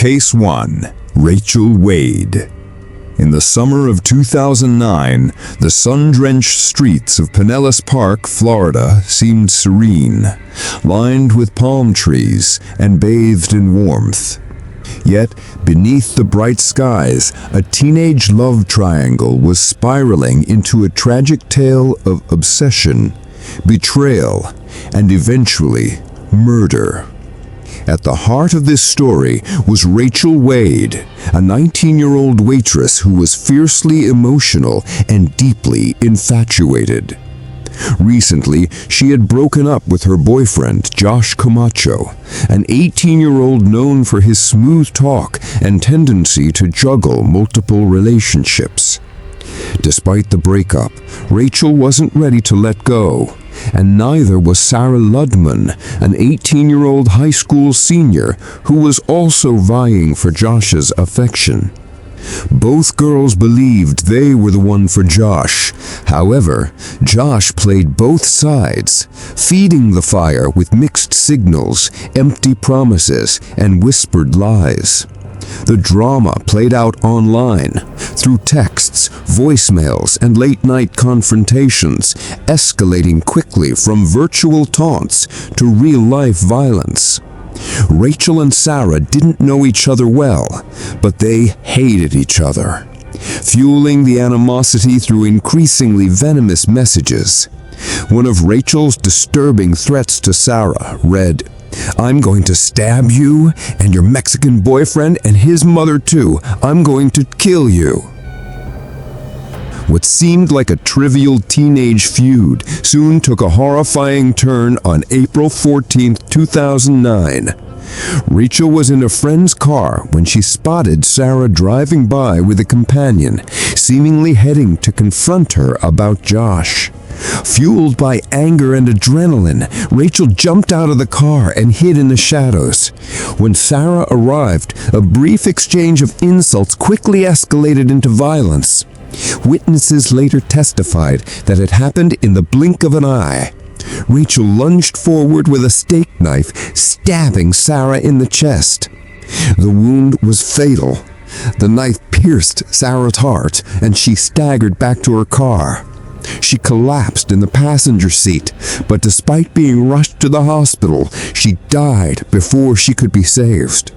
Case 1. Rachel Wade. In the summer of 2009, the sun-drenched streets of Pinellas Park, Florida, seemed serene, lined with palm trees and bathed in warmth. Yet, beneath the bright skies, a teenage love triangle was spiraling into a tragic tale of obsession, betrayal, and eventually, murder. At the heart of this story was Rachel Wade, a 19-year-old waitress who was fiercely emotional and deeply infatuated. Recently, she had broken up with her boyfriend, Josh Camacho, an 18-year-old known for his smooth talk and tendency to juggle multiple relationships. Despite the breakup, Rachel wasn't ready to let go, and neither was Sarah Ludman, an 18-year-old high school senior who was also vying for Josh's affection. Both girls believed they were the one for Josh. However, Josh played both sides, feeding the fire with mixed signals, empty promises, and whispered lies. The drama played out online, through texts, voicemails, and late-night confrontations, escalating quickly from virtual taunts to real-life violence. Rachel and Sarah didn't know each other well, but they hated each other, fueling the animosity through increasingly venomous messages. One of Rachel's disturbing threats to Sarah read, "I'm going to stab you and your Mexican boyfriend and his mother too. I'm going to kill you." What seemed like a trivial teenage feud soon took a horrifying turn on April 14, 2009. Rachel was in a friend's car when she spotted Sarah driving by with a companion, seemingly heading to confront her about Josh. Fueled by anger and adrenaline, Rachel jumped out of the car and hid in the shadows. When Sarah arrived, a brief exchange of insults quickly escalated into violence. Witnesses later testified that it happened in the blink of an eye. Rachel lunged forward with a steak knife, stabbing Sarah in the chest. The wound was fatal. The knife pierced Sarah's heart, and she staggered back to her car. She collapsed in the passenger seat, but despite being rushed to the hospital, she died before she could be saved.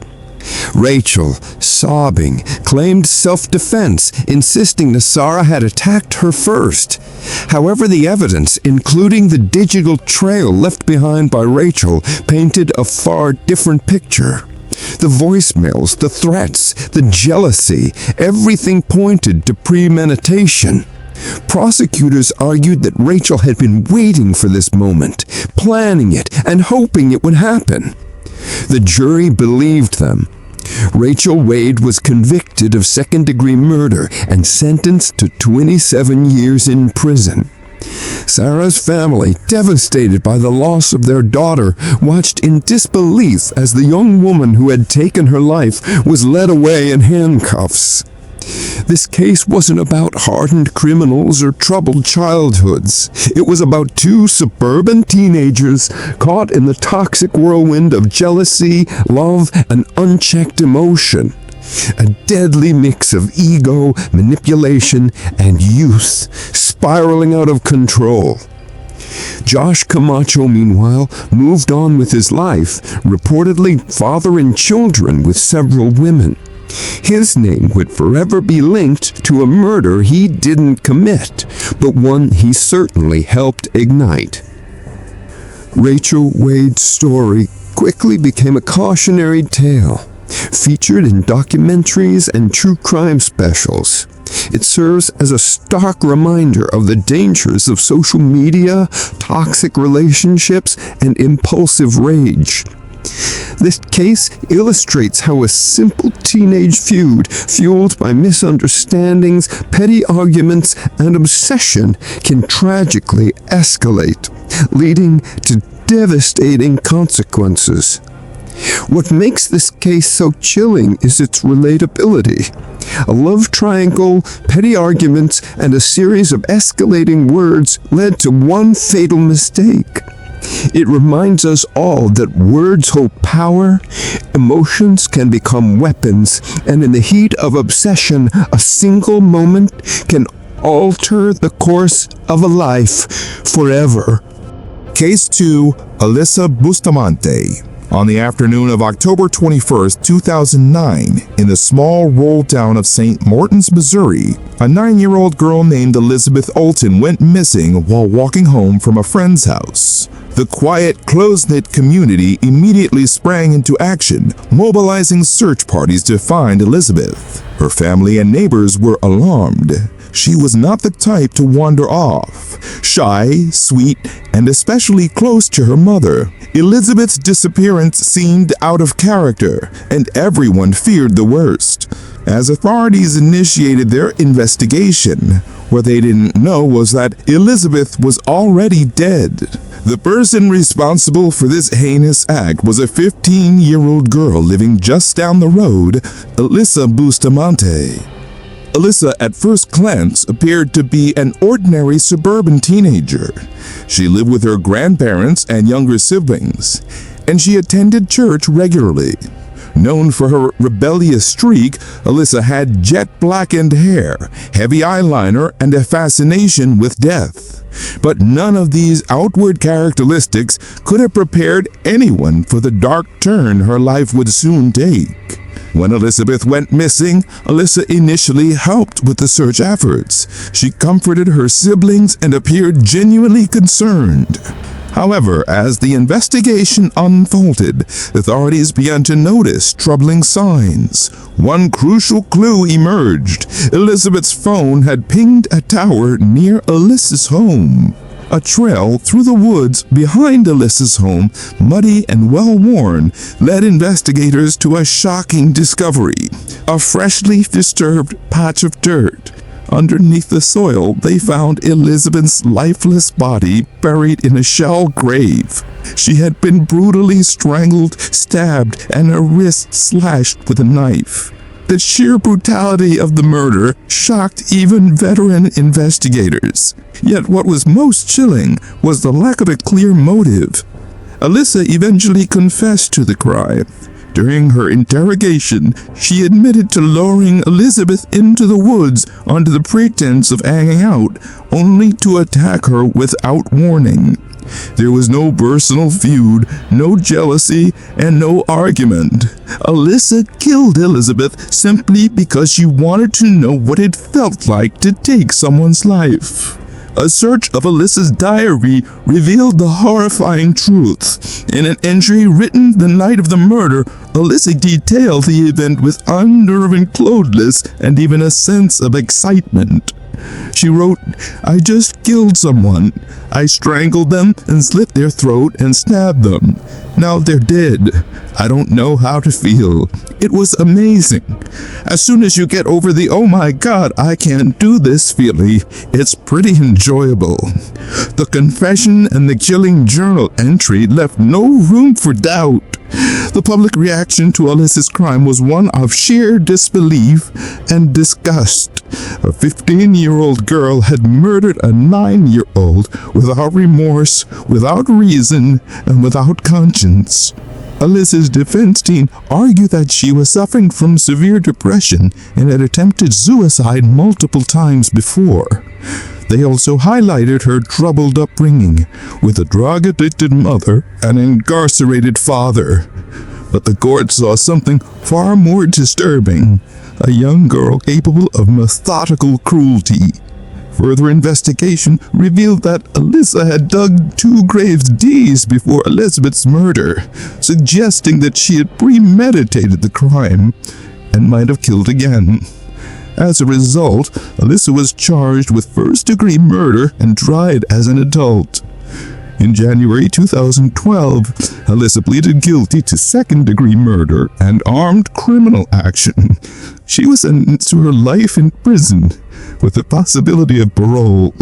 Rachel, sobbing, claimed self-defense, insisting that Sarah had attacked her first. However, the evidence, including the digital trail left behind by Rachel, painted a far different picture. The voicemails, the threats, the jealousy, everything pointed to premeditation. Prosecutors argued that Rachel had been waiting for this moment, planning it, and hoping it would happen. The jury believed them. Rachel Wade was convicted of second-degree murder and sentenced to 27 years in prison. Sarah's family, devastated by the loss of their daughter, watched in disbelief as the young woman who had taken her life was led away in handcuffs. This case wasn't about hardened criminals or troubled childhoods. It was about two suburban teenagers caught in the toxic whirlwind of jealousy, love, and unchecked emotion. A deadly mix of ego, manipulation, and youth spiraling out of control. Josh Camacho, meanwhile, moved on with his life, reportedly fathering children with several women. His name would forever be linked to a murder he didn't commit, but one he certainly helped ignite. Rachel Wade's story quickly became a cautionary tale, featured in documentaries and true crime specials. It serves as a stark reminder of the dangers of social media, toxic relationships, and impulsive rage. This case illustrates how a simple teenage feud, fueled by misunderstandings, petty arguments, and obsession, can tragically escalate, leading to devastating consequences. What makes this case so chilling is its relatability. A love triangle, petty arguments, and a series of escalating words led to one fatal mistake. It reminds us all that words hold power, emotions can become weapons, and in the heat of obsession, a single moment can alter the course of a life forever. Case 2, Alyssa Bustamante. On the afternoon of October 21st, 2009, in the small rural town of St. Martins, Missouri, a 9-year-old girl named Elizabeth Olten went missing while walking home from a friend's house. The quiet, close-knit community immediately sprang into action, mobilizing search parties to find Elizabeth. Her family and neighbors were alarmed. She was not the type to wander off. Shy, sweet, and especially close to her mother, Elizabeth's disappearance seemed out of character, and everyone feared the worst. As authorities initiated their investigation, what they didn't know was that Elizabeth was already dead. The person responsible for this heinous act was a 15-year-old girl living just down the road, Alyssa Bustamante. Alyssa, at first glance, appeared to be an ordinary suburban teenager. She lived with her grandparents and younger siblings, and she attended church regularly. Known for her rebellious streak, Alyssa had jet-blackened hair, heavy eyeliner, and a fascination with death. But none of these outward characteristics could have prepared anyone for the dark turn her life would soon take. When Elizabeth went missing, Alyssa initially helped with the search efforts. She comforted her siblings and appeared genuinely concerned. However, as the investigation unfolded, authorities began to notice troubling signs. One crucial clue emerged. Elizabeth's phone had pinged a tower near Alyssa's home. A trail through the woods behind Alyssa's home, muddy and well-worn, led investigators to a shocking discovery: a freshly disturbed patch of dirt. Underneath the soil, they found Elizabeth's lifeless body buried in a shell grave. She had been brutally strangled, stabbed, and her wrists slashed with a knife. The sheer brutality of the murder shocked even veteran investigators. Yet what was most chilling was the lack of a clear motive. Alyssa eventually confessed to the crime. During her interrogation, she admitted to luring Elizabeth into the woods under the pretense of hanging out, only to attack her without warning. There was no personal feud, no jealousy, and no argument. Alyssa killed Elizabeth simply because she wanted to know what it felt like to take someone's life. A search of Alyssa's diary revealed the horrifying truth. In an entry written the night of the murder, Alyssa detailed the event with unnerving closeness and even a sense of excitement. She wrote, "I just killed someone. I strangled them and slit their throat and stabbed them. Now they're dead. I don't know how to feel. It was amazing. As soon as you get over the 'oh my god, I can't do this' feeling, it's pretty enjoyable." The confession and the chilling journal entry left no room for doubt. The public reaction to Alyssa's crime was one of sheer disbelief and disgust. A 15-year-old girl had murdered a 9-year-old without remorse, without reason, and without conscience. Alyssa's defense team argued that she was suffering from severe depression and had attempted suicide multiple times before. They also highlighted her troubled upbringing, with a drug-addicted mother and an incarcerated father. But the court saw something far more disturbing: a young girl capable of methodical cruelty. Further investigation revealed that Alyssa had dug 2 graves days before Elizabeth's murder, suggesting that she had premeditated the crime and might have killed again. As a result, Alyssa was charged with first-degree murder and tried as an adult. In January 2012, Alyssa pleaded guilty to second-degree murder and armed criminal action. She was sentenced to her life in prison, with the possibility of parole.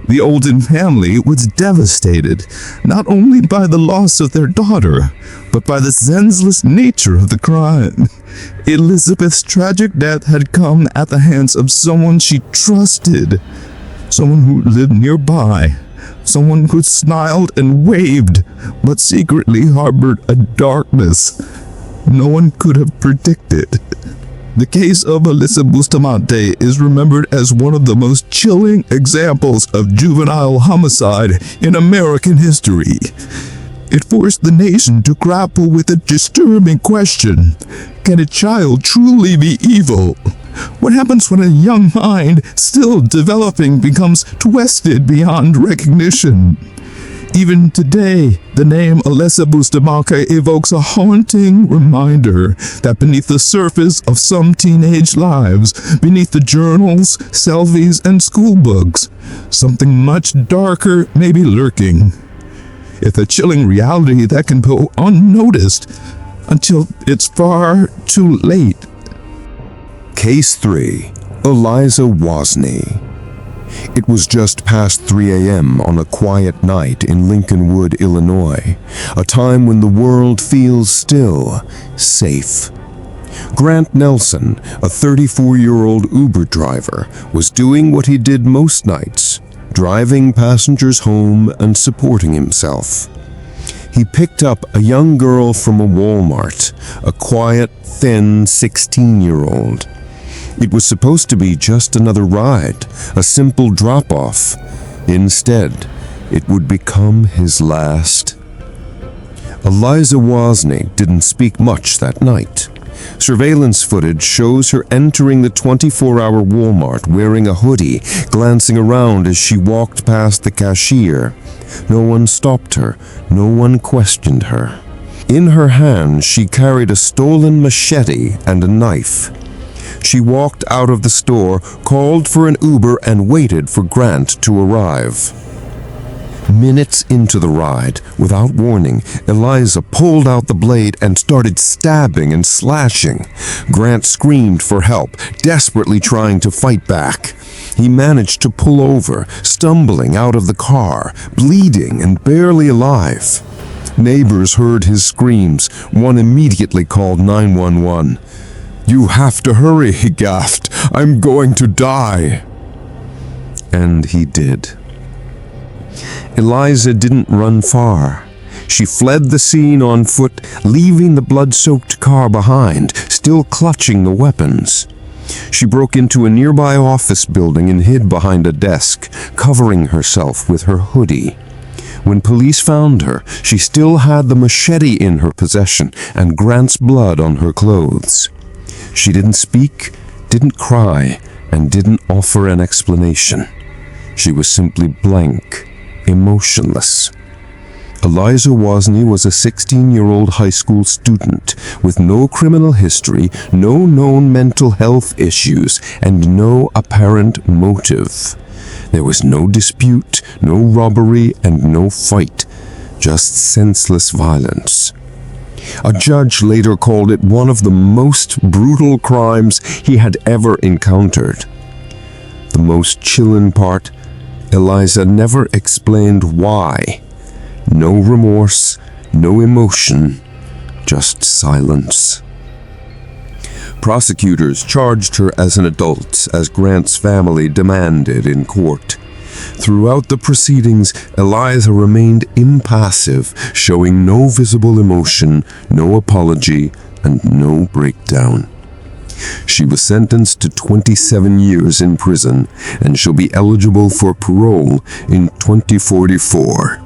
The Olden family was devastated, not only by the loss of their daughter, but by the senseless nature of the crime. Elizabeth's tragic death had come at the hands of someone she trusted, someone who lived nearby, someone who smiled and waved, but secretly harbored a darkness no one could have predicted. The case of Alyssa Bamante is remembered as one of the most chilling examples of juvenile homicide in American history. It forced the nation to grapple with a disturbing question: can a child truly be evil? What happens when a young mind, still developing, becomes twisted beyond recognition? Even today, the name Alyssa Bamante evokes a haunting reminder that beneath the surface of some teenage lives, beneath the journals, selfies, and school books, something much darker may be lurking. It's a chilling reality that can go unnoticed until it's far too late. Case 3. Eliza Wnney. It was just past 3 a.m. on a quiet night in Lincolnwood, Illinois, a time when the world feels still, safe. Grant Nelson, a 34-year-old Uber driver, was doing what he did most nights, driving passengers home and supporting himself. He picked up a young girl from a Walmart, a quiet, thin 16-year-old. It was supposed to be just another ride, a simple drop-off. Instead, it would become his last. Eliza Wnney didn't speak much that night. Surveillance footage shows her entering the 24-hour Walmart wearing a hoodie, glancing around as she walked past the cashier. No one stopped her. No one questioned her. In her hand, she carried a stolen machete and a knife. She walked out of the store, called for an Uber, and waited for Grant to arrive. Minutes into the ride, without warning, Eliza pulled out the blade and started stabbing and slashing. Grant screamed for help, desperately trying to fight back. He managed to pull over, stumbling out of the car, bleeding and barely alive. Neighbors heard his screams. One immediately called 911. "You have to hurry," he gasped. "I'm going to die." And he did. Eliza didn't run far. She fled the scene on foot, leaving the blood-soaked car behind, still clutching the weapons. She broke into a nearby office building and hid behind a desk, covering herself with her hoodie. When police found her, she still had the machete in her possession and Grant's blood on her clothes. She didn't speak, didn't cry, and didn't offer an explanation. She was simply blank, emotionless. Eliza Wnney was a 16-year-old high school student with no criminal history, no known mental health issues, and no apparent motive. There was no dispute, no robbery, and no fight, just senseless violence. A judge later called it one of the most brutal crimes he had ever encountered. The most chilling part, Eliza never explained why. No remorse, no emotion, just silence. Prosecutors charged her as an adult, as Grant's family demanded in court. Throughout the proceedings, Eliza remained impassive, showing no visible emotion, no apology, and no breakdown. She was sentenced to 27 years in prison and shall be eligible for parole in 2044.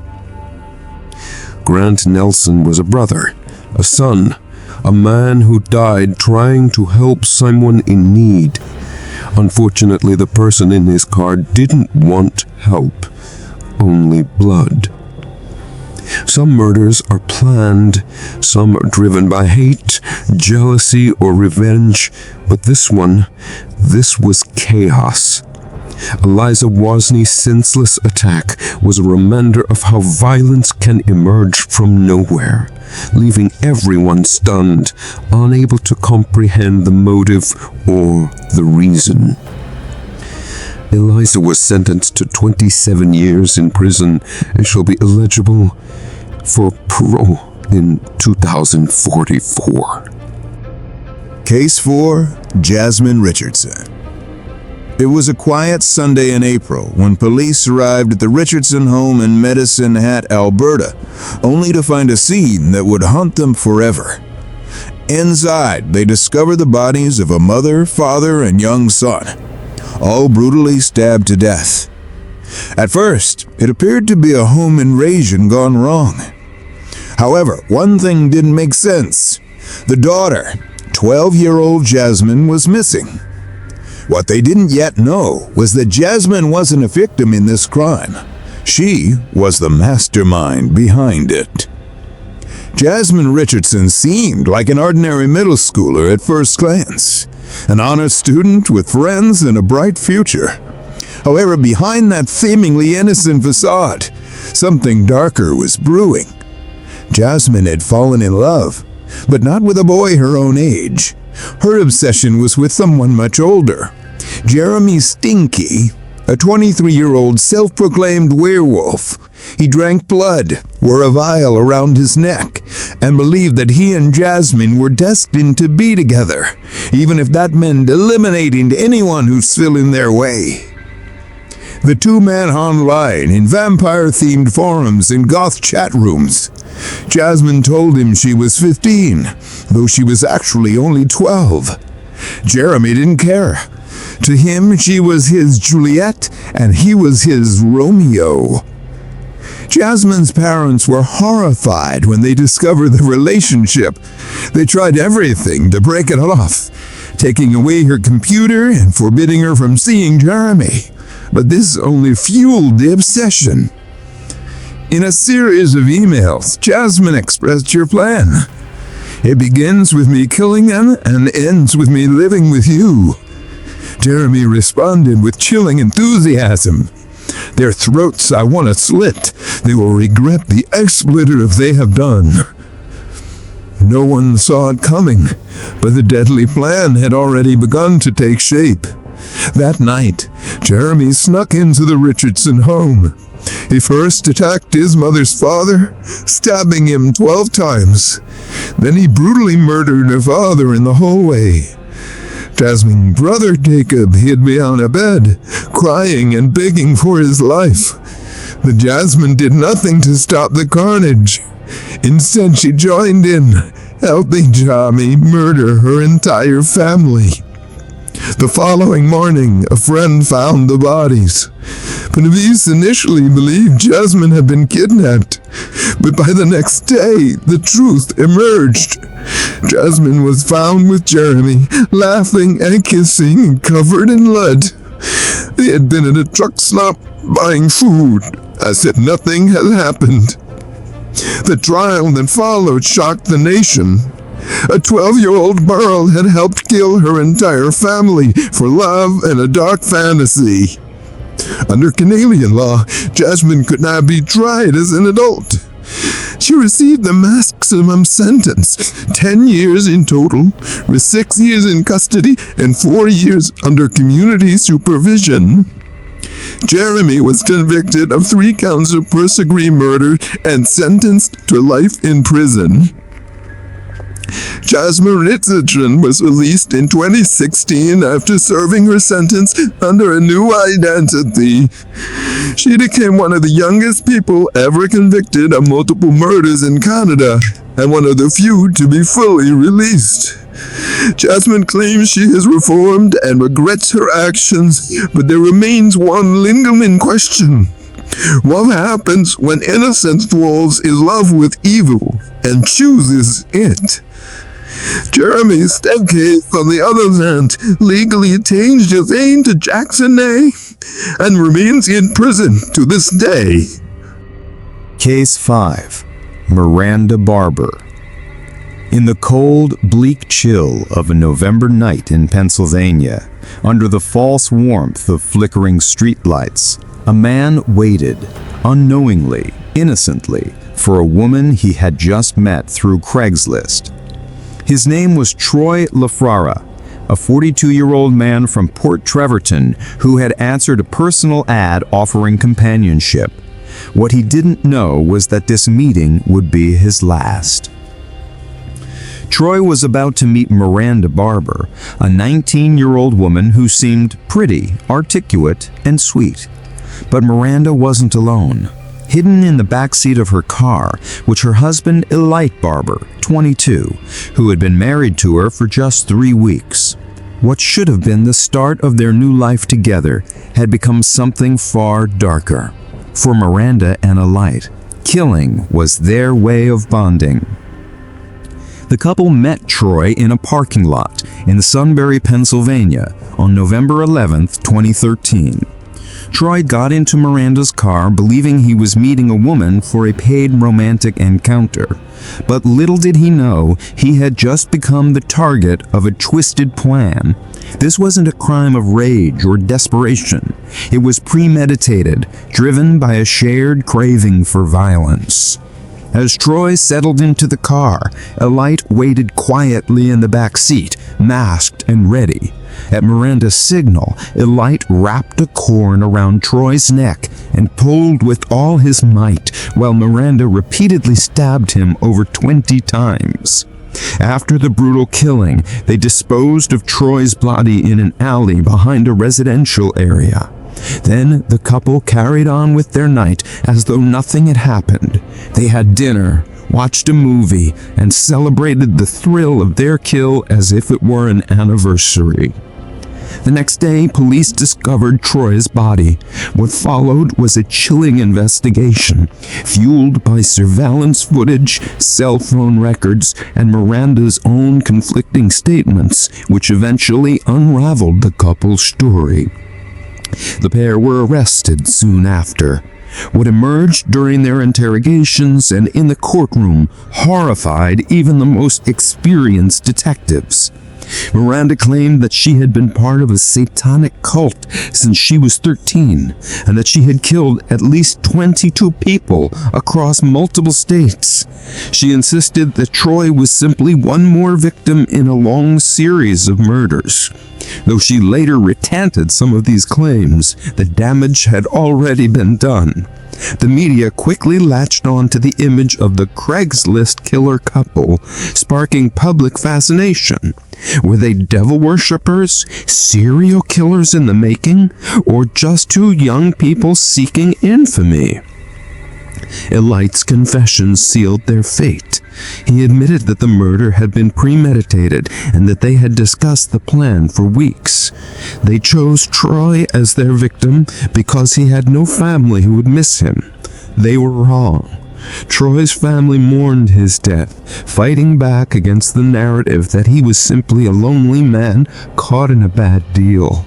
Grant Nelson was a brother, a son, a man who died trying to help someone in need. Unfortunately, the person in his car didn't want help, only blood. Some murders are planned, some are driven by hate, jealousy, or revenge, but this was chaos. Eliza Wnney's senseless attack was a reminder of how violence can emerge from nowhere, leaving everyone stunned, unable to comprehend the motive or the reason. Eliza was sentenced to 27 years in prison and shall be eligible for parole in 2044. Case 4. Jasmine Richardson. It was a quiet Sunday in April when police arrived at the Richardson home in Medicine Hat, Alberta, only to find a scene that would haunt them forever. Inside, they discovered the bodies of a mother, father, and young son, all brutally stabbed to death. At first, it appeared to be a home invasion gone wrong. However, one thing didn't make sense. The daughter, 12-year-old Jasmine, was missing. What they didn't yet know was that Jasmine wasn't a victim in this crime. She was the mastermind behind it. Jasmine Richardson seemed like an ordinary middle schooler at first glance, an honest student with friends and a bright future. However, behind that seemingly innocent facade, something darker was brewing. Jasmine had fallen in love, but not with a boy her own age. Her obsession was with someone much older, Jeremy Stinky, a 23-year-old self-proclaimed werewolf. He drank blood, wore a vial around his neck, and believed that he and Jasmine were destined to be together, even if that meant eliminating anyone who stood in their way. The two met online in vampire-themed forums and goth chat rooms. Jasmine told him she was 15, though she was actually only 12. Jeremy didn't care. To him, she was his Juliet, and he was his Romeo. Jasmine's parents were horrified when they discovered the relationship. They tried everything to break it off, taking away her computer and forbidding her from seeing Jeremy. But this only fueled the obsession. In a series of emails, Jasmine expressed her plan. It begins with me killing them and ends with me living with you. Jeremy responded with chilling enthusiasm. Their throats I want to slit. They will regret the expletive they have done. No one saw it coming, but the deadly plan had already begun to take shape. That night, Jeremy snuck into the Richardson home. He first attacked his mother's father, stabbing him 12 times. Then he brutally murdered her father in the hallway. Jasmine's brother Jacob hid behind a bed, crying and begging for his life. But Jasmine did nothing to stop the carnage. Instead, she joined in, helping Jeremy murder her entire family. The following morning, a friend found the bodies. Police initially believed Jasmine had been kidnapped, but by the next day, the truth emerged. Jasmine was found with Jeremy, laughing and kissing and covered in blood. They had been at a truck stop buying food, as if nothing had happened. The trial that followed shocked the nation. A 12-year-old girl had helped kill her entire family for love and a dark fantasy. Under Canadian law, Jasmine could not be tried as an adult. She received the maximum sentence, 10 years in total, with 6 years in custody and 4 years under community supervision. Jeremy was convicted of 3 counts of first-degree murder and sentenced to life in prison. Jasmine Richardson was released in 2016 after serving her sentence under a new identity. She became one of the youngest people ever convicted of multiple murders in Canada and one of the few to be fully released. Jasmine claims she has reformed and regrets her actions, but there remains one lingering question. What happens when innocence falls in love with evil and chooses it? Jeremy Stinky, on the other hand, legally changed his name to Jasmine Wnney and remains in prison to this day. Case 5. Miranda Barber. In the cold, bleak chill of a November night in Pennsylvania, under the false warmth of flickering streetlights, a man waited, unknowingly, innocently, for a woman he had just met through Craigslist. His name was Troy LaFrara, a 42-year-old man from Port Trevorton who had answered a personal ad offering companionship. What he didn't know was that this meeting would be his last. Troy was about to meet Miranda Barber, a 19-year-old woman who seemed pretty, articulate, and sweet. But Miranda wasn't alone. Hidden in the backseat of her car was her husband Eliza Barber, 22, who had been married to her for just 3 weeks. What should have been the start of their new life together had become something far darker. For Miranda and Eliza, killing was their way of bonding. The couple met Troy in a parking lot in Sunbury, Pennsylvania on November 11, 2013. Troy got into Miranda's car believing he was meeting a woman for a paid romantic encounter. But little did he know he had just become the target of a twisted plan. This wasn't a crime of rage or desperation. It was premeditated, driven by a shared craving for violence. As Troy settled into the car, Eliza waited quietly in the back seat, masked and ready. At Miranda's signal, Eliza wrapped a cord around Troy's neck and pulled with all his might, while Miranda repeatedly stabbed him over 20 times. After the brutal killing, they disposed of Troy's body in an alley behind a residential area. Then the couple carried on with their night as though nothing had happened. They had dinner, watched a movie, and celebrated the thrill of their kill as if it were an anniversary. The next day, police discovered Troy's body. What followed was a chilling investigation, fueled by surveillance footage, cell phone records, and Miranda's own conflicting statements, which eventually unraveled the couple's story. The pair were arrested soon after. What emerged during their interrogations and in the courtroom horrified even the most experienced detectives. Miranda claimed that she had been part of a satanic cult since she was 13, and that she had killed at least 22 people across multiple states. She insisted that Troy was simply one more victim in a long series of murders. Though she later recanted some of these claims, the damage had already been done. The media quickly latched on to the image of the Craigslist killer couple, sparking public fascination. Were they devil worshippers, serial killers in the making, or just two young people seeking infamy? Eliza's confession sealed their fate. He admitted that the murder had been premeditated and that they had discussed the plan for weeks. They chose Troy as their victim because he had no family who would miss him. They were wrong. Troy's family mourned his death, fighting back against the narrative that he was simply a lonely man caught in a bad deal.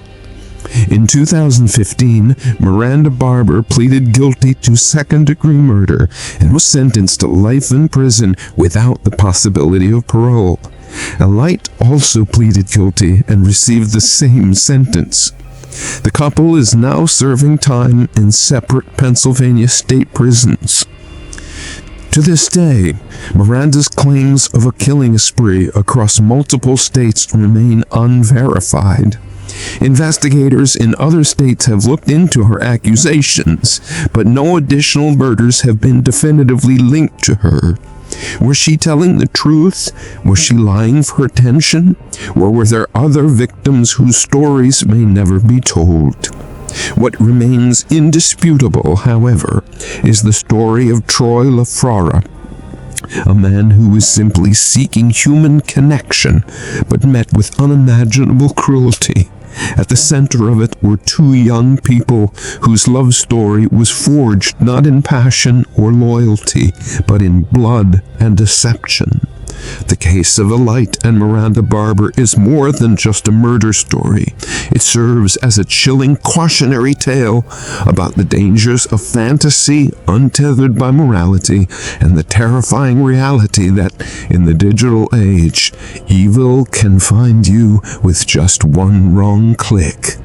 In 2015, Miranda Barber pleaded guilty to second-degree murder and was sentenced to life in prison without the possibility of parole. Eliza also pleaded guilty and received the same sentence. The couple is now serving time in separate Pennsylvania state prisons. To this day, Miranda's claims of a killing spree across multiple states remain unverified. Investigators in other states have looked into her accusations, but no additional murders have been definitively linked to her. Was she telling the truth? Was she lying for attention? Or were there other victims whose stories may never be told? What remains indisputable, however, is the story of Troy LaFrara, a man who was simply seeking human connection, but met with unimaginable cruelty. At the center of it were two young people whose love story was forged not in passion or loyalty, but in blood and deception. The case of Eliza and Miranda Barber is more than just a murder story. It serves as a chilling cautionary tale about the dangers of fantasy untethered by morality and the terrifying reality that, in the digital age, evil can find you with just one wrong click.